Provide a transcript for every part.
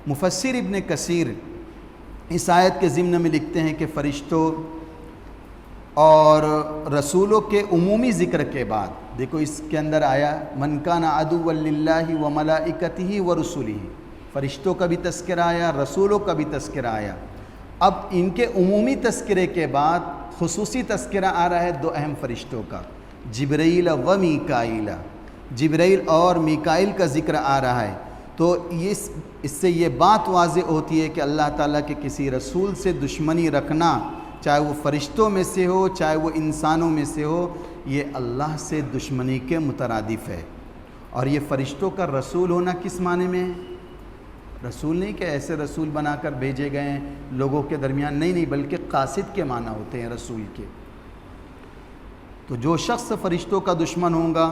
مفسر ابن کثیر اس آیت کے ضمن میں لکھتے ہیں کہ فرشتوں اور رسولوں کے عمومی ذکر کے بعد دیکھو اس کے اندر آیا من کان عدوا للہ و ملائکتہ و رسلہ، فرشتوں کا بھی تذکرہ آیا، رسولوں کا بھی تذکرہ آیا۔ اب ان کے عمومی تذکرے کے بعد خصوصی تذکرہ آ رہا ہے دو اہم فرشتوں کا، جبرائیل و میکائیل، جبرائیل اور میکائیل کا ذکر آ رہا ہے۔ تو اس سے یہ بات واضح ہوتی ہے کہ اللہ تعالیٰ کے کسی رسول سے دشمنی رکھنا، چاہے وہ فرشتوں میں سے ہو چاہے وہ انسانوں میں سے ہو، یہ اللہ سے دشمنی کے مترادف ہے۔ اور یہ فرشتوں کا رسول ہونا کس معنی میں ہے؟ رسول نہیں کہ ایسے رسول بنا کر بھیجے گئے ہیں لوگوں کے درمیان، نہیں بلکہ قاصد کے معنی ہوتے ہیں رسول کے۔ تو جو شخص فرشتوں کا دشمن ہوگا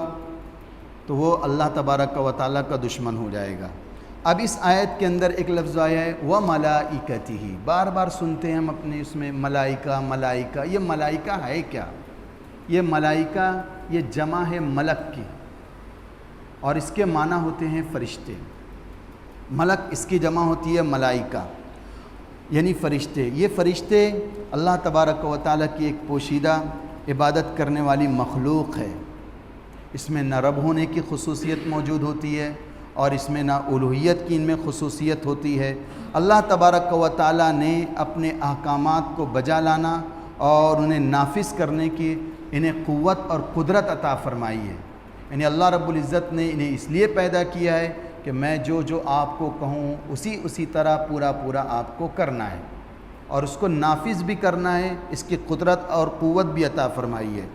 تو وہ اللہ تبارک و تعالیٰ کا دشمن ہو جائے گا۔ اب اس آیت کے اندر ایک لفظ آیا ہے وَمَلَائِكَتِهِ، بار بار سنتے ہیں ہم اپنے اس میں ملائکہ ملائکہ، یہ ملائکہ ہے کیا؟ یہ ملائکہ یہ جمع ہے ملک کی، اور اس کے معنی ہوتے ہیں فرشتے۔ ملک اس کی جمع ہوتی ہے ملائکہ، یعنی فرشتے۔ یہ فرشتے اللہ تبارک و تعالیٰ کی ایک پوشیدہ عبادت کرنے والی مخلوق ہے۔ اس میں نہ رب ہونے کی خصوصیت موجود ہوتی ہے اور اس میں نہ الوہیت کی ان میں خصوصیت ہوتی ہے۔ اللہ تبارک و تعالیٰ نے اپنے احکامات کو بجا لانا اور انہیں نافذ کرنے کی انہیں قوت اور قدرت عطا فرمائی ہے۔ یعنی اللہ رب العزت نے انہیں اس لیے پیدا کیا ہے کہ میں جو آپ کو کہوں اسی طرح پورا آپ کو کرنا ہے اور اس کو نافذ بھی کرنا ہے، اس کی قدرت اور قوت بھی عطا فرمائی ہے۔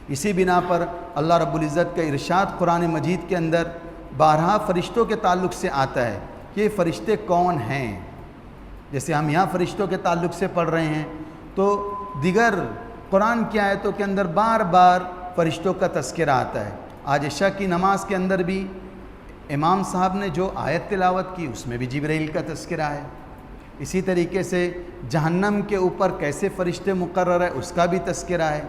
اسی بنا پر اللہ رب العزت کا ارشاد قرآن مجید کے اندر بارہا فرشتوں کے تعلق سے آتا ہے کہ یہ فرشتے کون ہیں۔ جیسے ہم یہاں فرشتوں کے تعلق سے پڑھ رہے ہیں تو دیگر قرآن کی آیتوں کے اندر بار بار فرشتوں کا تذکرہ آتا ہے۔ آج عشاء کی نماز کے اندر بھی امام صاحب نے جو آیت تلاوت کی اس میں بھی جبرائیل کا تذکرہ ہے۔ اسی طریقے سے جہنم کے اوپر کیسے فرشتے مقرر ہے اس کا بھی تذکرہ ہے۔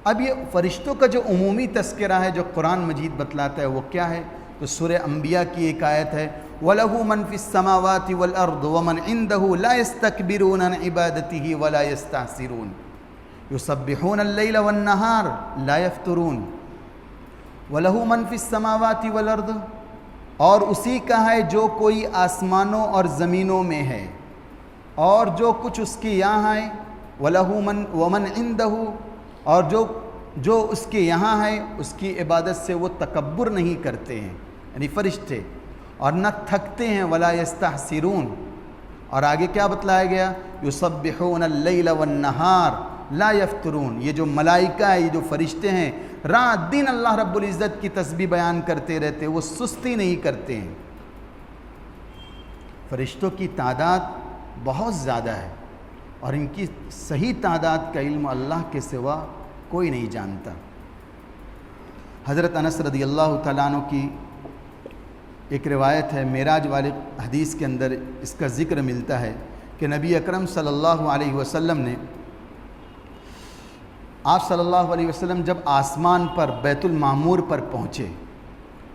اب یہ فرشتوں کا جو عمومی تذکرہ ہے جو قرآن مجید بتلاتا ہے وہ کیا ہے؟ تو سورہ انبیاء کی ایک آیت ہے وَلَهُ مَنْ فِي السَّمَاوَاتِ وَالْأَرْضِ وَمَنْ عِنْدَهُ لَا يَسْتَكْبِرُونَ عَنْ عِبَادَتِهِ وَلَا يَسْتَحْسِرُونَ يُسَبِّحُونَ اللَّيْلَ وَالنَّهَارَ لَا يَفْتُرُونَ وَلَهُ مَنْ فِي السَّمَاوَاتِ وَالْأَرْضِ، اور اسی کا ہے جو کوئی آسمانوں اور زمینوں میں ہے اور جو کچھ اس کی یہاں ہے، وَلَهُ مَنْ وَمَنْ عِنْدَهُ، اور جو اس کے یہاں ہے اس کی عبادت سے وہ تکبر نہیں کرتے ہیں، یعنی فرشتے، اور نہ تھکتے ہیں، ولا یستحسرون۔ اور آگے کیا بتلایا گیا؟ یسبحون اللیل والنہار لا یفترون۔ یہ جو ملائکہ ہے، یہ جو فرشتے ہیں، رات دن اللہ رب العزت کی تسبیح بیان کرتے رہتے، وہ سستی نہیں کرتے ہیں۔ فرشتوں کی تعداد بہت زیادہ ہے اور ان کی صحیح تعداد کا علم اللہ کے سوا کوئی نہیں جانتا۔ حضرت انس رضی اللہ تعالیٰ عنہ کی ایک روایت ہے، معراج والے حدیث کے اندر اس کا ذکر ملتا ہے کہ نبی اکرم صلی اللہ علیہ وسلم نے، آپ صلی اللہ علیہ وسلم جب آسمان پر بیت المعمور پر پہنچے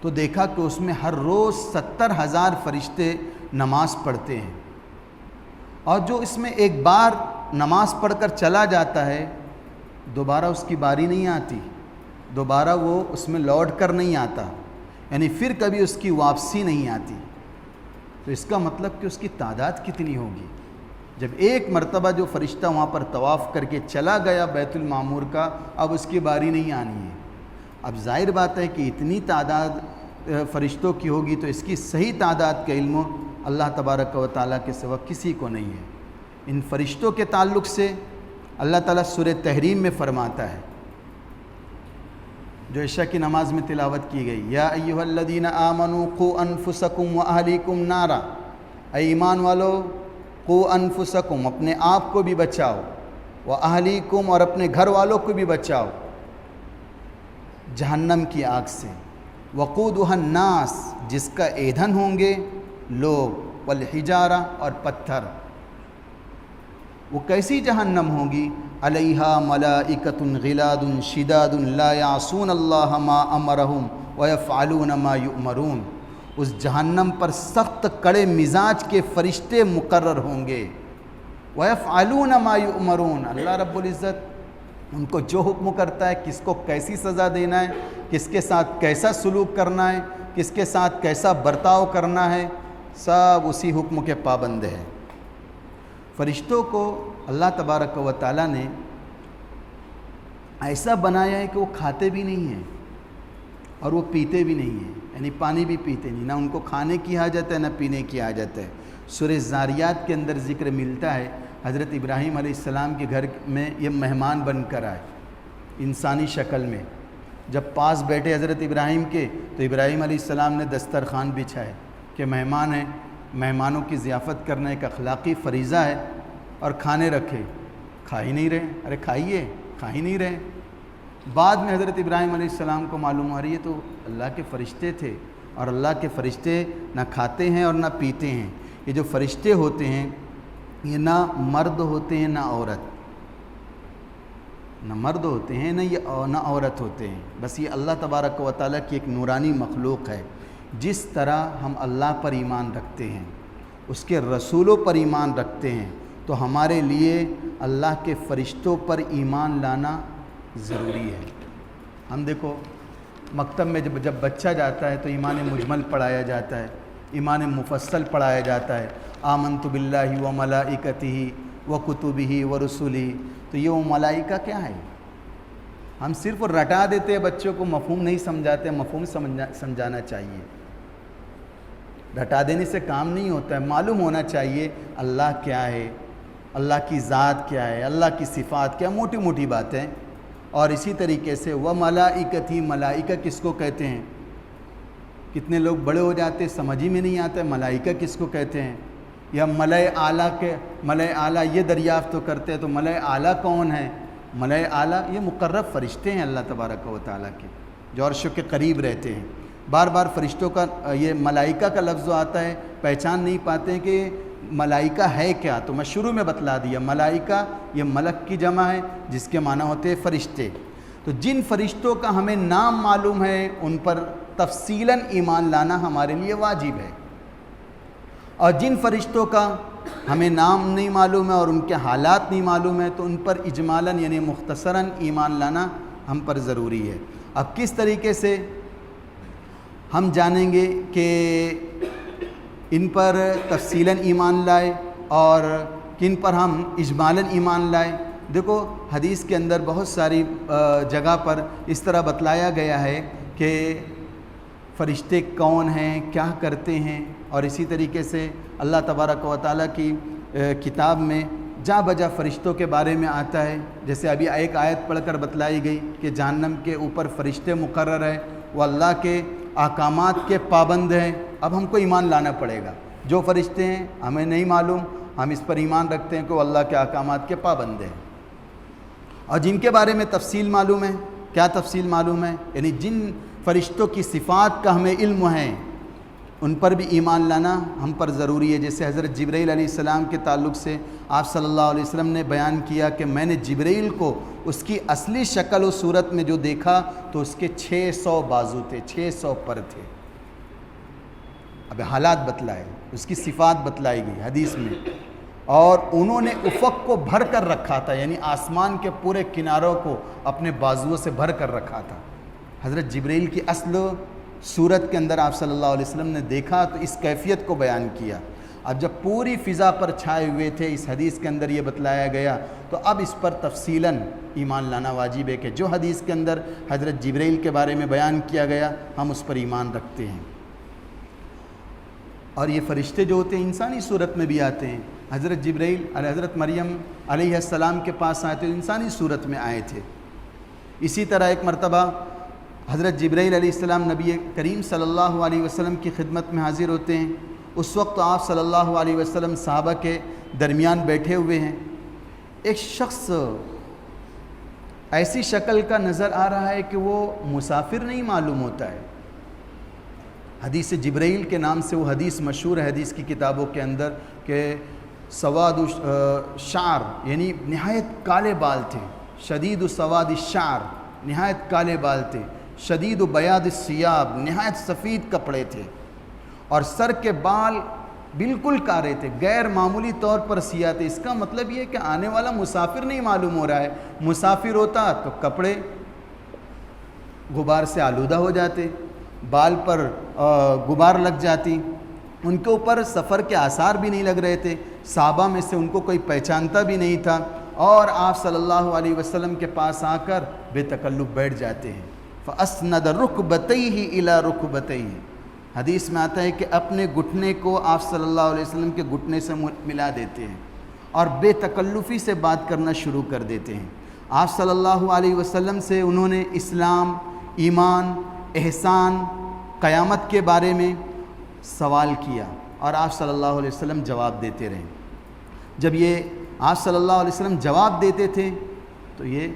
تو دیکھا کہ اس میں ہر روز 70,000 فرشتے نماز پڑھتے ہیں، اور جو اس میں ایک بار نماز پڑھ کر چلا جاتا ہے دوبارہ اس کی باری نہیں آتی، دوبارہ وہ اس میں لوٹ کر نہیں آتا، یعنی پھر کبھی اس کی واپسی نہیں آتی۔ تو اس کا مطلب کہ اس کی تعداد کتنی ہوگی؟ جب ایک مرتبہ جو فرشتہ وہاں پر طواف کر کے چلا گیا بیت المعمور کا، اب اس کی باری نہیں آنی ہے۔ اب ظاہر بات ہے کہ اتنی تعداد فرشتوں کی ہوگی تو اس کی صحیح تعداد کا علم اللہ تبارک و تعالیٰ کے سوا کسی کو نہیں ہے۔ ان فرشتوں کے تعلق سے اللہ تعالیٰ سورہ تحریم میں فرماتا ہے، جو عشاء کی نماز میں تلاوت کی گئی، یا ایھا الذین آمنوا قوا انفسکم واہلیکم نارا، اے ایمان والو قوا انفسکم، اپنے آپ کو بھی بچاؤ، واہلیکم، اور اپنے گھر والوں کو بھی بچاؤ، جہنم کی آگ سے، وقودھا الناس، جس کا ایندھن ہوں گے لوگ، والحجارہ، اور پتھر۔ وہ کیسی جہنم ہوگی؟ علیہا ملائکۃ غلاد شداد لا یعصون اللہ ما امرہم ویفعلون ما یؤمرون۔ اس جہنم پر سخت کڑے مزاج کے فرشتے مقرر ہوں گے۔ وَيَفْعَلُونَ مَا يُؤْمَرُونَ، اللہ رب العزت ان کو جو حکم کرتا ہے، کس کو کیسی سزا دینا ہے، کس کے ساتھ کیسا سلوک کرنا ہے، کس کے ساتھ کیسا برتاؤ کرنا ہے، سب اسی حکم کے پابند ہیں۔ فرشتوں کو اللہ تبارک و تعالیٰ نے ایسا بنایا ہے کہ وہ کھاتے بھی نہیں ہیں اور وہ پیتے بھی نہیں ہیں، یعنی پانی بھی پیتے نہیں، نہ ان کو کھانے کی حاجت ہے نہ پینے کی حاجت ہے۔ سورہ زاریات کے اندر ذکر ملتا ہے حضرت ابراہیم علیہ السلام کے گھر میں یہ مہمان بن کر آئے انسانی شکل میں۔ جب پاس بیٹھے حضرت ابراہیم کے تو ابراہیم علیہ السلام نے دسترخوان بچھائے کہ مہمان ہیں، مہمانوں کی ضیافت کرنا ایک اخلاقی فریضہ ہے، اور کھانے رکھے، کھا ہی نہیں رہے۔ ارے کھائیے، کھا ہی نہیں رہے۔ بعد میں حضرت ابراہیم علیہ السلام کو معلوم ہو رہی ہے تو اللہ کے فرشتے تھے، اور اللہ کے فرشتے نہ کھاتے ہیں اور نہ پیتے ہیں۔ یہ جو فرشتے ہوتے ہیں یہ نہ مرد ہوتے ہیں نہ عورت، نہ مرد ہوتے ہیں نہ عورت ہوتے ہیں، بس یہ اللہ تبارک و تعالیٰ کی ایک نورانی مخلوق ہے۔ جس طرح ہم اللہ پر ایمان رکھتے ہیں، اس کے رسولوں پر ایمان رکھتے ہیں، تو ہمارے لیے اللہ کے فرشتوں پر ایمان لانا ضروری ہے۔ ہم دیکھو مکتب میں جب بچہ جاتا ہے تو ایمان مجمل پڑھایا جاتا ہے، ایمان مفصل پڑھایا جاتا ہے، آمنت باللہ و ملائکتہ و کتبہ و رسلہ۔ تو یہ وہ ملائکہ کیا ہے؟ ہم صرف رٹا دیتے ہیں بچوں کو، مفہوم نہیں سمجھاتے، مفہوم سمجھانا چاہیے۔ رٹا دینے سے کام نہیں ہوتا ہے، معلوم ہونا چاہیے اللہ کیا ہے، اللہ کی ذات کیا ہے، اللہ کی صفات کیا، موٹی موٹی باتیں۔ اور اسی طریقے سے وہ ملائکتی، ملائکہ کس کو کہتے ہیں؟ کتنے لوگ بڑے ہو جاتے سمجھ ہی میں نہیں آتا ہے ملائکہ کس کو کہتے ہیں، یا ملائے اعلیٰ کے ملائے اعلیٰ یہ دریافت تو کرتے ہیں تو ملائے اعلیٰ کون ہے؟ ملائے اعلیٰ یہ مقرب فرشتے ہیں اللہ تبارک و تعالیٰ کے، جو عرش کے قریب رہتے ہیں۔ بار بار فرشتوں کا یہ ملائکہ کا لفظ آتا ہے، پہچان نہیں پاتے ہیں کہ ملائکہ ہے کیا، تو میں شروع میں بتلا دیا، ملائکہ یہ ملک کی جمع ہے جس کے معنی ہوتے ہیں فرشتے۔ تو جن فرشتوں کا ہمیں نام معلوم ہے ان پر تفصیلاً ایمان لانا ہمارے لیے واجب ہے، اور جن فرشتوں کا ہمیں نام نہیں معلوم ہے اور ان کے حالات نہیں معلوم ہے تو ان پر اجمالاً یعنی مختصراً ایمان لانا ہم پر ضروری ہے۔ اب کس طریقے سے ہم جانیں گے کہ ان پر تفصیلاً ایمان لائے اور کن پر ہم اجمالاً ایمان لائے؟ دیکھو حدیث کے اندر بہت ساری جگہ پر اس طرح بتلایا گیا ہے کہ فرشتے کون ہیں، کیا کرتے ہیں، اور اسی طریقے سے اللہ تبارک و تعالیٰ کی کتاب میں جا بجا فرشتوں کے بارے میں آتا ہے۔ جیسے ابھی ایک آیت پڑھ کر بتلائی گئی کہ جہنم کے اوپر فرشتے مقرر ہیں، وہ اللہ کے احکامات کے پابند ہیں۔ اب ہم کو ایمان لانا پڑے گا، جو فرشتے ہیں ہمیں نہیں معلوم، ہم اس پر ایمان رکھتے ہیں کہ وہ اللہ کے احکامات کے پابند ہیں۔ اور جن کے بارے میں تفصیل معلوم ہے، کیا تفصیل معلوم ہے؟ یعنی جن فرشتوں کی صفات کا ہمیں علم ہے ان پر بھی ایمان لانا ہم پر ضروری ہے۔ جیسے حضرت جبرائیل علیہ السلام کے تعلق سے آپ صلی اللہ علیہ وسلم نے بیان کیا کہ میں نے جبرائیل کو اس کی اصلی شکل و صورت میں جو دیکھا تو اس کے 600 بازو تھے، 600 پر تھے۔ اب حالات بتلائے، اس کی صفات بتلائی گئی حدیث میں، اور انہوں نے افق کو بھر کر رکھا تھا، یعنی آسمان کے پورے کناروں کو اپنے بازوؤں سے بھر کر رکھا تھا۔ حضرت جبرائیل کی اصل صورت کے اندر آپ صلی اللہ علیہ وسلم نے دیکھا تو اس کیفیت کو بیان کیا۔ اب جب پوری فضا پر چھائے ہوئے تھے، اس حدیث کے اندر یہ بتلایا گیا، تو اب اس پر تفصیلاً ایمان لانا واجب ہے کہ جو حدیث کے اندر حضرت جبرائیل کے بارے میں بیان کیا گیا ہم اس پر ایمان رکھتے ہیں۔ اور یہ فرشتے جو ہوتے ہیں انسانی صورت میں بھی آتے ہیں۔ حضرت جبرائیل حضرت مریم علیہ السلام کے پاس آئے تھے، انسانی صورت میں آئے تھے۔ اسی طرح ایک مرتبہ حضرت جبرائیل علیہ السلام نبی کریم صلی اللہ علیہ وسلم کی خدمت میں حاضر ہوتے ہیں۔ اس وقت آپ صلی اللہ علیہ وسلم صحابہ کے درمیان بیٹھے ہوئے ہیں۔ ایک شخص ایسی شکل کا نظر آ رہا ہے کہ وہ مسافر نہیں معلوم ہوتا ہے۔ حدیث جبرائیل کے نام سے وہ حدیث مشہور ہے حدیث کی کتابوں کے اندر کہ سواد الشعر یعنی نہایت کالے بال تھے، شدید سواد الشعر نہایت کالے بال تھے، شدید بیاض الثیاب نہایت سفید کپڑے تھے، اور سر کے بال بالکل کارے تھے، غیر معمولی طور پر سیاہ تھے۔ اس کا مطلب یہ کہ آنے والا مسافر نہیں معلوم ہو رہا ہے، مسافر ہوتا تو کپڑے غبار سے آلودہ ہو جاتے، بال پر غبار لگ جاتی، ان کے اوپر سفر کے آثار بھی نہیں لگ رہے تھے، صحابہ میں سے ان کو کوئی پہچانتا بھی نہیں تھا، اور آپ صلی اللہ علیہ وسلم کے پاس آ کر بے تکلف بیٹھ جاتے ہیں۔ فَأَسْنَدَ رُكْبَتَيْهِ إِلَى رُكْبَتَيْهِ، حدیث میں آتا ہے کہ اپنے گھٹنے کو آپ صلی اللہ علیہ وسلم کے گھٹنے سے ملا دیتے ہیں اور بے تکلفی سے بات کرنا شروع کر دیتے ہیں۔ آپ صلی اللہ علیہ وسلم سے انہوں نے اسلام، ایمان، احسان، قیامت کے بارے میں سوال کیا اور آپ صلی اللہ علیہ وسلم جواب دیتے رہے۔ جب یہ آپ صلی اللہ علیہ وسلم جواب دیتے تھے تو یہ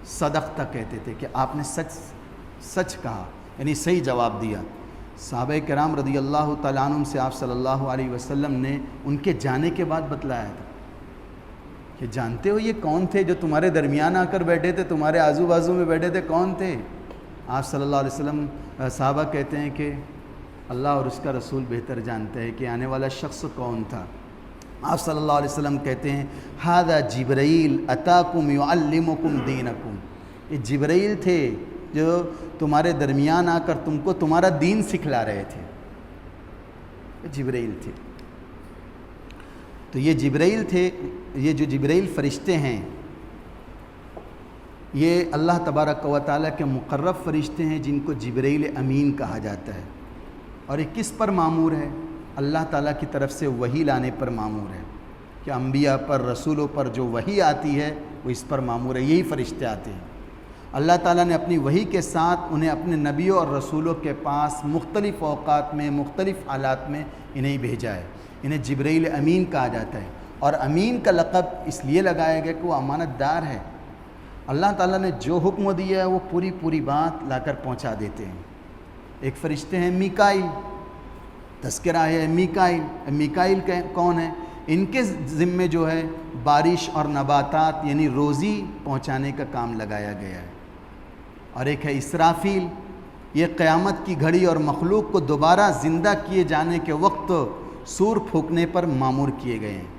صدقتہ کہتے تھے کہ آپ نے سچ کہا، یعنی صحیح جواب دیا۔ صحابہ کرام رضی اللہ تعالیٰ عنہم سے آپ صلی اللہ علیہ وسلم نے ان کے جانے کے بعد بتلایا تھا کہ جانتے ہو یہ کون تھے جو تمہارے درمیان آ کر بیٹھے تھے، تمہارے آزو بازو میں بیٹھے تھے، کون تھے؟ آپ صلی اللہ علیہ وسلم صحابہ کہتے ہیں کہ اللہ اور اس کا رسول بہتر جانتے ہیں کہ آنے والا شخص کون تھا۔ آپ صلی اللہ علیہ وسلم کہتے ہیں ھذا جبرائیل اتاکم یعلمکم دینکم، یہ جبرائیل تھے جو تمہارے درمیان آ کر تم کو تمہارا دین سکھلا رہے تھے، یہ جبرائیل تھے۔ تو یہ جبرائیل تھے، یہ جو جبرائیل فرشتے ہیں یہ اللہ تبارک و تعالیٰ کے مقرب فرشتے ہیں جن کو جبرائیل امین کہا جاتا ہے، اور یہ کس پر مامور ہے؟ اللہ تعالیٰ کی طرف سے وحی لانے پر مامور ہے، کہ انبیاء پر، رسولوں پر جو وحی آتی ہے وہ اس پر مامور ہے، یہی فرشتے آتے ہیں۔ اللہ تعالیٰ نے اپنی وحی کے ساتھ انہیں اپنے نبیوں اور رسولوں کے پاس مختلف اوقات میں، مختلف حالات میں انہیں بھیجا ہے، انہیں جبرائیل امین کہا جاتا ہے، اور امین کا لقب اس لیے لگایا گیا کہ وہ امانت دار ہے۔ اللہ تعالیٰ نے جو حکم دیا ہے وہ پوری بات لا کر پہنچا دیتے ہیں۔ ایک فرشتے ہیں میکائیل، تذکرہ ہے میکائیل۔ میکائیل کون ہے؟ ان کے ذمے جو ہے بارش اور نباتات یعنی روزی پہنچانے کا کام لگایا گیا ہے۔ اور ایک ہے اسرافیل، یہ قیامت کی گھڑی اور مخلوق کو دوبارہ زندہ کیے جانے کے وقت سور پھونکنے پر مامور کیے گئے ہیں۔